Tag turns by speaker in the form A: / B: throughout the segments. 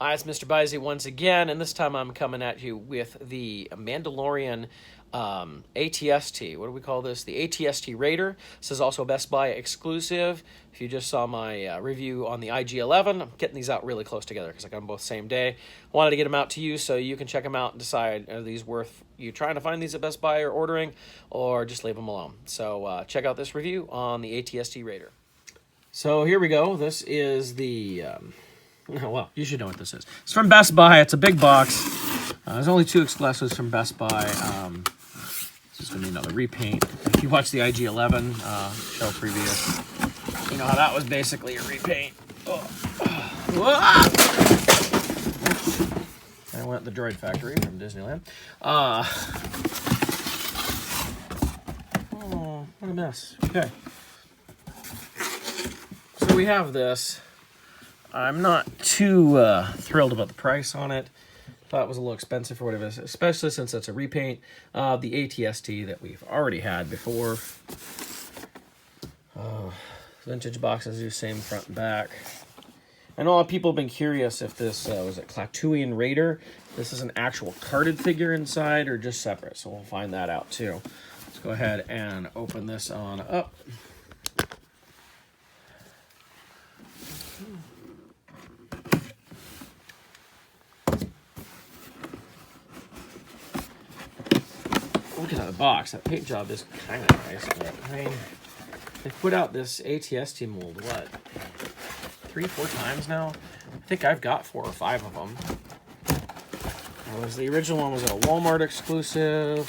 A: Hi, it's MrByZ once again, and this time I'm coming at you with the Mandalorian ATST. What do we call this? The ATST Raider. This is also a Best Buy exclusive. If you just saw my review on the IG-11, I'm getting these out really close together because I got them both same day. I wanted to get them out to you so you can check them out and decide, are these worth you trying to find these at Best Buy or ordering, or just leave them alone. So check out this review on the ATST Raider. So here we go. This is the... well, you should know what this is. It's from Best Buy. It's a big box. There's only 2 exclusives from Best Buy. This is going to be another repaint. If you watched the IG-11 show previous, you know how that was basically a repaint. Oh. I went to the Droid Factory from Disneyland. Oh, what a mess. Okay. So we have this. I'm not too thrilled about the price on it. Thought it was a little expensive for what it is, especially since it's a repaint of the ATST that we've already had before. Vintage boxes do same front and back. I know a lot of people have been curious if this was a Klatooinian Raider. This is an actual carded figure inside or just separate, so we'll find that out too. Let's go ahead and open this on up. Looking at the box, that paint job is kind of nice, but I mean, they put out this ATST mold, what, 3-4 times now? I think I've got 4 or 5 of them. The original one was a Walmart exclusive.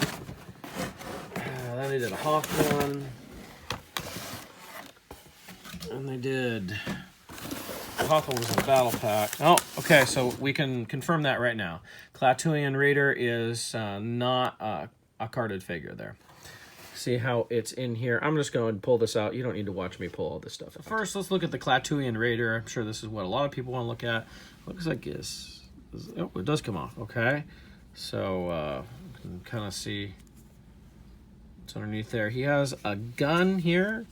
A: Then they did a Hoth one. And they did... The Hoth one was in the battle pack. Oh, okay, so we can confirm that right now. Klatooinian Raider is not... a carded figure there. See how it's in here. I'm just going to pull this out. You don't need to watch me pull all this stuff. First, let's look at the Klatooinian Raider. I'm sure this is what a lot of people want to look at. Looks like this. Oh, it does come off. Okay. So, you can kind of see what's underneath there. He has a gun here.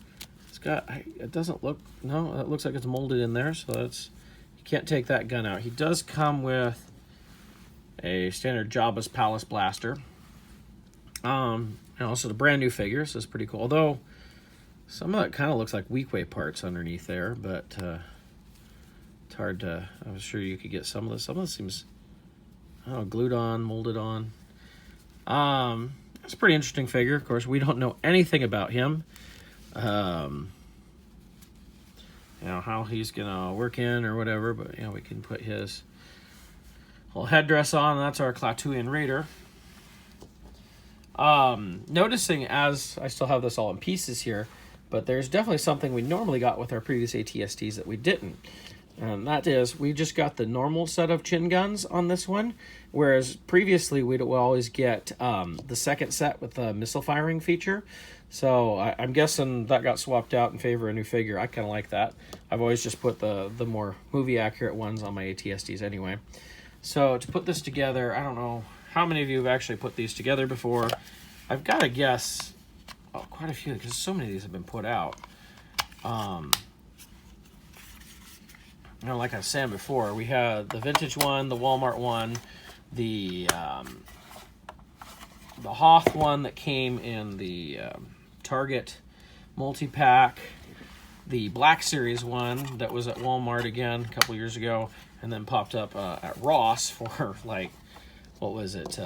A: It's got, it doesn't look, no, it looks like it's molded in there. So that's, you can't take that gun out. He does come with a standard Jabba's Palace blaster. And also the brand new figure, so it's pretty cool. Although some of that kind of looks like weak-way parts underneath there, but it's hard to. I was sure you could get some of this. Some of this seems, I don't know, glued on, molded on. It's a pretty interesting figure. Of course, we don't know anything about him. You know how he's gonna work in or whatever, but you know we can put his whole headdress on. And that's our Klatooinian Raider. Noticing as I still have this all in pieces here, but there's definitely something we normally got with our previous ATSTs that we didn't. And that is, we just got the normal set of chin guns on this one, whereas previously we'd always get the second set with the missile firing feature. So I'm guessing that got swapped out in favor of a new figure. I kind of like that. I've always just put the more movie accurate ones on my ATSTs anyway. So to put this together, I don't know how many of you have actually put these together before. I've got to guess, oh, quite a few, because so many of these have been put out. You know, like I was saying before, we had the vintage one, the Walmart one, the Hoth one that came in the Target multi-pack, the Black Series one that was at Walmart again a couple years ago, and then popped up at Ross for like, what was it,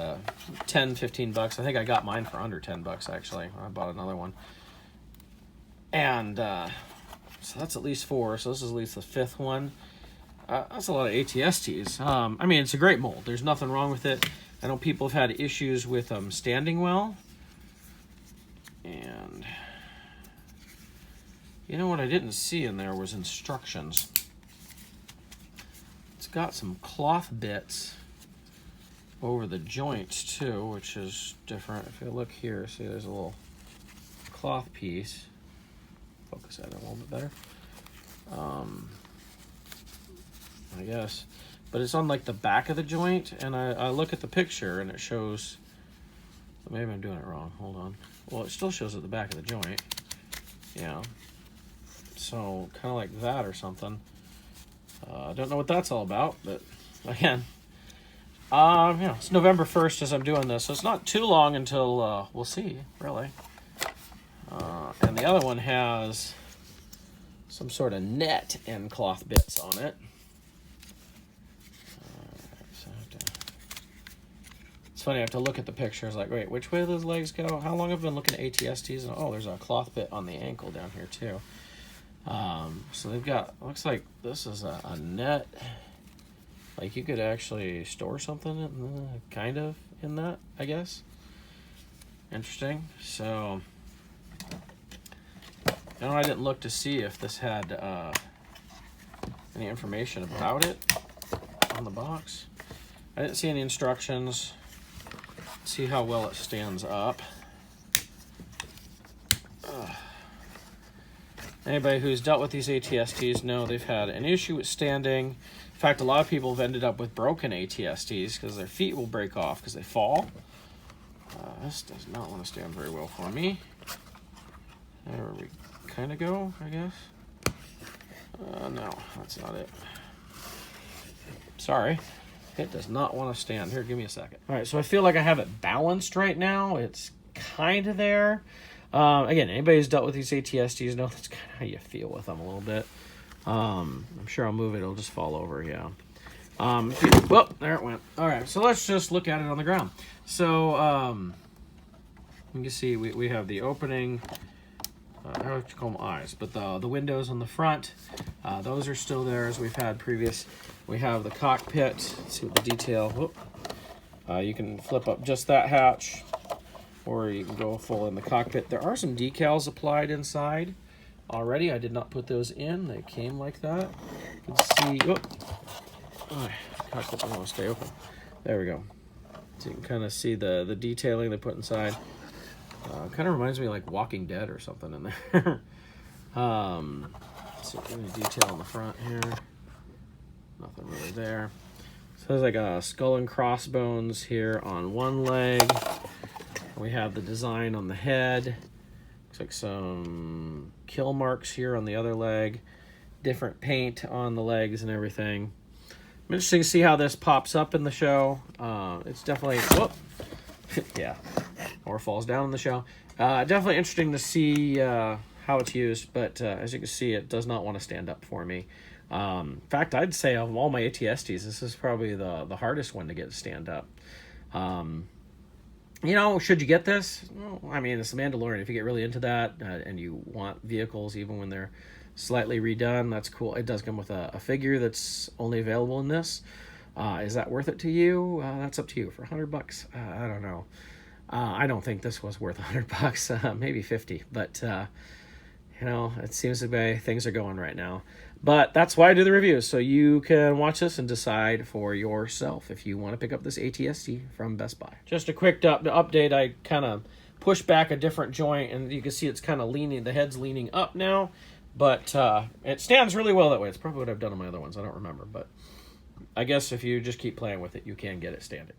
A: 10, 15 bucks. I think I got mine for under 10 bucks, actually. I bought another one. And so that's at least 4. So this is at least the 5th one. That's a lot of ATSTs. I mean, it's a great mold. There's nothing wrong with it. I know people have had issues with them standing well. And you know what I didn't see in there was instructions. It's got some cloth bits over the joints too, which is different. If you look here, see there's a little cloth piece. Focus that a little bit better. I guess. But it's on like the back of the joint, and I look at the picture and it shows, maybe I'm doing it wrong, hold on. Well, it still shows at the back of the joint. Yeah. So kind of like that or something. I don't know what that's all about, but again, it's November 1st as I'm doing this, so it's not too long until we'll see, really. And the other one has some sort of net and cloth bits on it. So it's funny, I have to look at the pictures, like, wait, which way do those legs go? How long have I been looking at ATSTs? And, oh, there's a cloth bit on the ankle down here, too. So they've got, looks like this is a net. Like, you could actually store something kind of in that, I guess. Interesting. So, I didn't look to see if this had any information about it on the box. I didn't see any instructions. Let's see how well it stands up. Anybody who's dealt with these ATSTs know they've had an issue with standing. In fact, a lot of people have ended up with broken ATSTs because their feet will break off because they fall. This does not want to stand very well for me. There we kind of go, I guess. No, that's not it. Sorry. It does not want to stand. Here, give me a second. All right, so I feel like I have it balanced right now. It's kind of there. Again, anybody who's dealt with these ATSTs know that's kind of how you feel with them a little bit. I'm sure I'll move it. It'll just fall over, yeah. Well, there it went. All right, so let's just look at it on the ground. So, you can see we have the opening, I don't know what you call them, eyes, but the windows on the front, those are still there as we've had previous. We have the cockpit. Let's see what the detail. Whoop. You can flip up just that hatch, or you can go full in the cockpit. There are some decals applied inside already. I did not put those in. They came like that. You can see, cockpit doesn't want to stay open. There we go. So you can kind of see the detailing they put inside. Kind of reminds me of like Walking Dead or something in there. So any detail on the front here. Nothing really there. So there's like a skull and crossbones here on one leg. We have the design on the head. Looks like some kill marks here on the other leg. Different paint on the legs and everything. I'm interested to see how this pops up in the show. It's definitely, whoop, yeah, or falls down in the show. Definitely interesting to see how it's used, but as you can see, it does not want to stand up for me. In fact, I'd say of all my ATSTs, this is probably the hardest one to get to stand up. You know, should you get this? Well, I mean, it's the Mandalorian. If you get really into that and you want vehicles, even when they're slightly redone, that's cool. It does come with a figure that's only available in this. Is that worth it to you? That's up to you. For $100, I don't know. I don't think this was worth $100, maybe 50. But you know, it seems the way things are going right now. But that's why I do the reviews, so you can watch this and decide for yourself if you want to pick up this ATST from Best Buy. Just a quick update. I kind of pushed back a different joint, and you can see it's kind of leaning. The head's leaning up now, but it stands really well that way. It's probably what I've done on my other ones. I don't remember, but I guess if you just keep playing with it, you can get it standing.